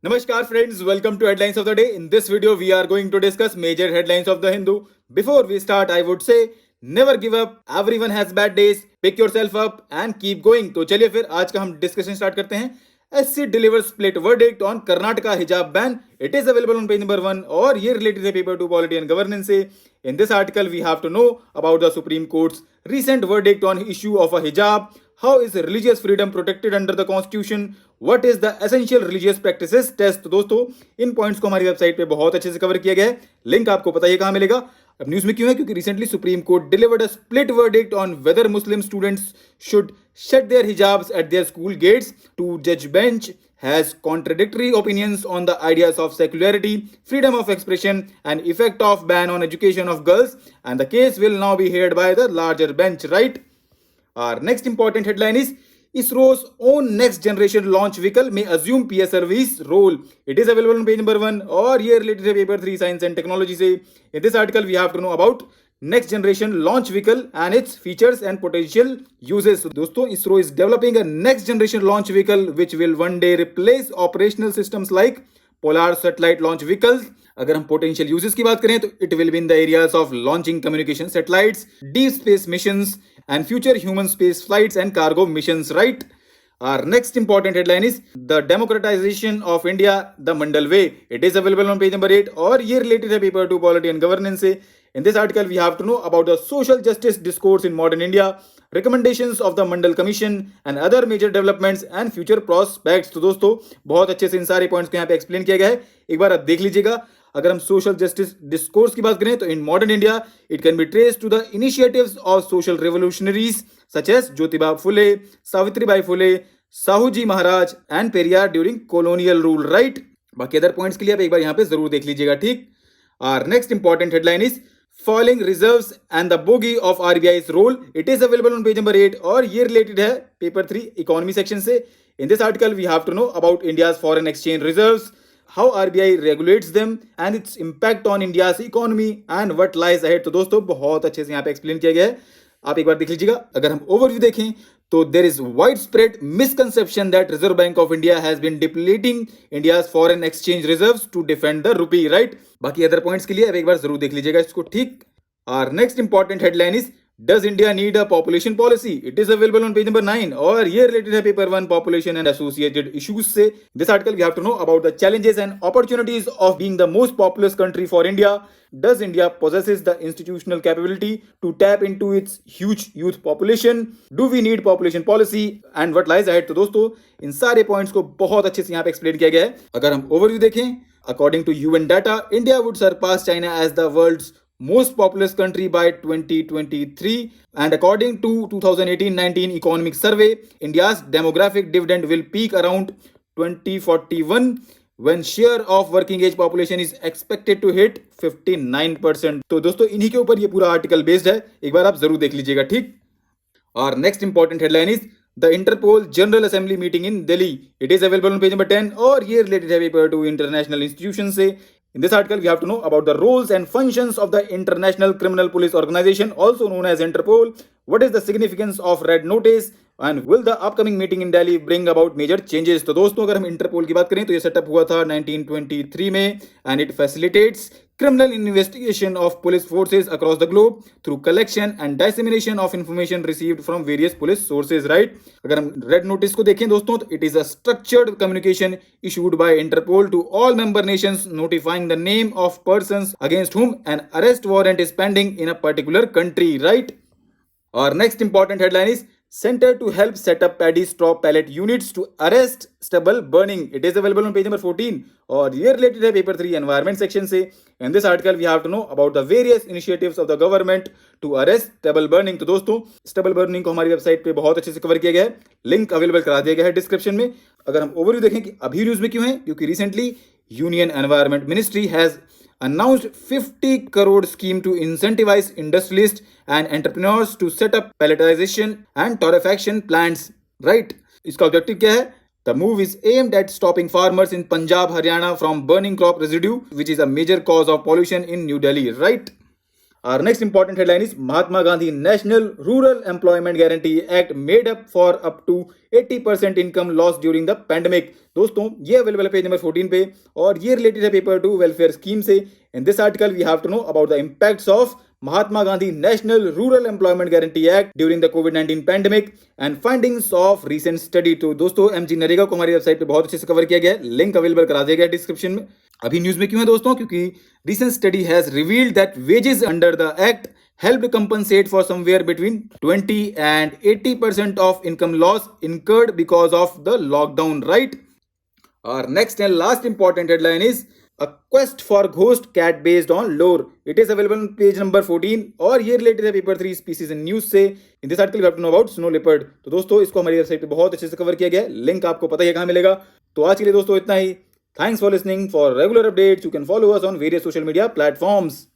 Namaskar friends, welcome to Headlines of the Day. In this video, we are going to discuss major headlines of the Hindu. Before we start, I would say never give up. Everyone has bad days. Pick yourself up and keep going. तो चलिए फिर आज का हम discussion start करते हैं. SC delivers split verdict on Karnataka hijab ban. It is available on page number 1 और ये related है paper 2 polity and governance से. In this article, we have to know about the Supreme Court's recent verdict on issue of a hijab. How is religious freedom protected under the constitution? What is the essential religious practices test? तो दोस्तों इन points को हमारी website पे बहुत अच्छे से cover किया गया है. लिंक आपको पता ही कहां मिलेगा. अब न्यूज में क्यों है? क्योंकि recently supreme court delivered a split verdict on whether Muslim students should shed their hijabs at their school gates. Two-judge bench has contradictory opinions on the ideas of secularity, freedom of expression, and effect of ban on education of girls. And the case will now be heard by the larger bench, right? Our next important headline is ISRO's own next generation launch vehicle may assume PS service role. It is available on page number 1 और ये related है paper 3 science and technology से. In this article we have to know about next generation launch vehicle and its features and potential uses. So, दोस्तों ISRO is developing a next generation launch vehicle which will one day replace operational systems like polar satellite launch vehicles. अगर हम potential uses की बात करें तो it will be in the areas of launching communication satellites, deep space missions and future human space flights and cargo missions, right? Our next important headline is the democratization of India, the Mandal Way. It is available on page number 8 और ये related है paper 2 polity and governance से. In this article we have to know about the social justice discourse in modern India, recommendations of the Mandal Commission and other major developments and future prospects. तो दोस्तों बहुत अच्छे से इन सारे points को यहाँ पे एक्सप्लेन किया गया है. एक बार आप देख लीजिएगा. अगर हम सोशल जस्टिस डिस्कोर्स की बात करें तो in modern India it can be traced to the initiatives of social revolutionaries such as Jyotiba Phule, Savitribai Phule, Sahuji Maharaj and Periyar during colonial rule, right? बाकी अदर पॉइंट्स के लिए आप एक बार यहाँ पे जरूर देख लीजिएगा, ठीक? Our next important headline is falling reserves and the bogey of RBI's role. It is available on page number 8 और ये रिलेटेड है पेपर 3 इकोनॉमी सेक्शन से. In this article we have to know about India's foreign exchange reserves, how RBI regulates them and its impact on India's economy and what lies ahead. तो दोस्तों बहुत अच्छे से यहाँ पे एक्सप्लेन किया गया है, आप एक बार देख लीजिएगा. अगर हम ओवरव्यू देखें तो there is widespread misconception that Reserve Bank of India has been depleting India's foreign exchange reserves to defend the rupee, right? बाकी अदर पॉइंट्स के लिए आप एक बार जरूर देख लीजिएगा इसको, ठीक? Our next important headline is Does India need a population policy? It is available on page number 9 और ये related है paper 1 population and associated issues से. This article we have to know about the challenges and opportunities of being the most populous country for India. Does India possesses the institutional capability to tap into its huge youth population? Do we need population policy and what lies ahead? तो दोस्तों इन सारे points को बहुत अच्छे से यहाँ पे explain किया गया है. अगर हम ओवरव्यू देखें, according to UN data, India would surpass China as the world's most populous country by 2023, and according to 2018-19 economic survey, India's demographic dividend will peak around 2041 when share of working age population is expected to hit 59%. तो दोस्तों इन्हीं के ऊपर ये पूरा article based है, एक बार आप जरूर देख लीजिएगा, ठीक? और next important headline is the Interpol general assembly meeting in Delhi. It is available on page number 10 और ये रिलेटेड है पेपर 2 इंटरनेशनल इंस्टीट्यूशन से. In this article, we have to know about the roles and functions of the International Criminal Police Organization, also known as Interpol. What is the significance of Red Notice? And will the upcoming meeting in Delhi bring about major changes? तो दोस्तों अगर हम interpole की बात करें तो ये setup हुआ था 1923 में and it facilitates criminal investigation of police forces across the globe through collection and dissemination of information received from various police sources, right? अगर हम रेड नोटिस को देखें दोस्तों तो it is a structured communication issued by Interpol to all member nations notifying the name of persons against whom an arrest warrant is pending in a particular country, right? Our next important headline is Center to help set up paddy straw pellet units to arrest stubble burning. It is available on page number 14 और ये related है paper 3 environment section से. In this article we have to know about the various initiatives of the government to arrest stubble burning. तो दोस्तों stubble burning को हमारी website पे बहुत अच्छे से कवर किया गया है, लिंक अवेलेबल करा दिया गया है डिस्क्रिप्शन में. अगर हम ओवरव्यू देखें कि अभी न्यूज में क्यों है, क्योंकि recently union environment ministry has announced 50 crore scheme to incentivize industrialists and entrepreneurs to set up pelletization and torrefaction plants, right? इसका ऑब्जेक्टिव क्या है? The move is aimed at stopping farmers in Punjab, Haryana from burning crop residue, which is a major cause of pollution in New Delhi, right? Our next important headline is Mahatma Gandhi National Rural Employment Guarantee Act made up for up to 80% income loss during the pandemic. दोस्तों ये available है page number 14 पे और ये related है paper 2 welfare scheme से. In this article we have to know about the impacts of Mahatma Gandhi National Rural Employment Guarantee Act during the COVID-19 pandemic and findings of recent study. तो दोस्तों MG NREGA को हमारी website पे बहुत अच्छे से cover किया गया है, लिंक अवेलेबल करा दिया गया डिस्क्रिप्शन में. अभी न्यूज में क्यों है दोस्तों? क्योंकि recent study has revealed that wages under the act helped compensate for somewhere between 20 and 80% of income loss incurred because of the lockdown, right? Our next and last important headline is A Quest for Ghost Cat based on lore. It is available on page number 14 और ये related है paper 3 species in news से. In this article we have to know about snow leopard. तो दोस्तों इसको हमारी website पे बहुत अच्छे से कवर किया गया है, लिंक आपको पता ही है कहाँ मिलेगा. तो आज के लिए दोस्तों इतना ही. Thanks for listening. For regular updates you can follow us on various social media platforms.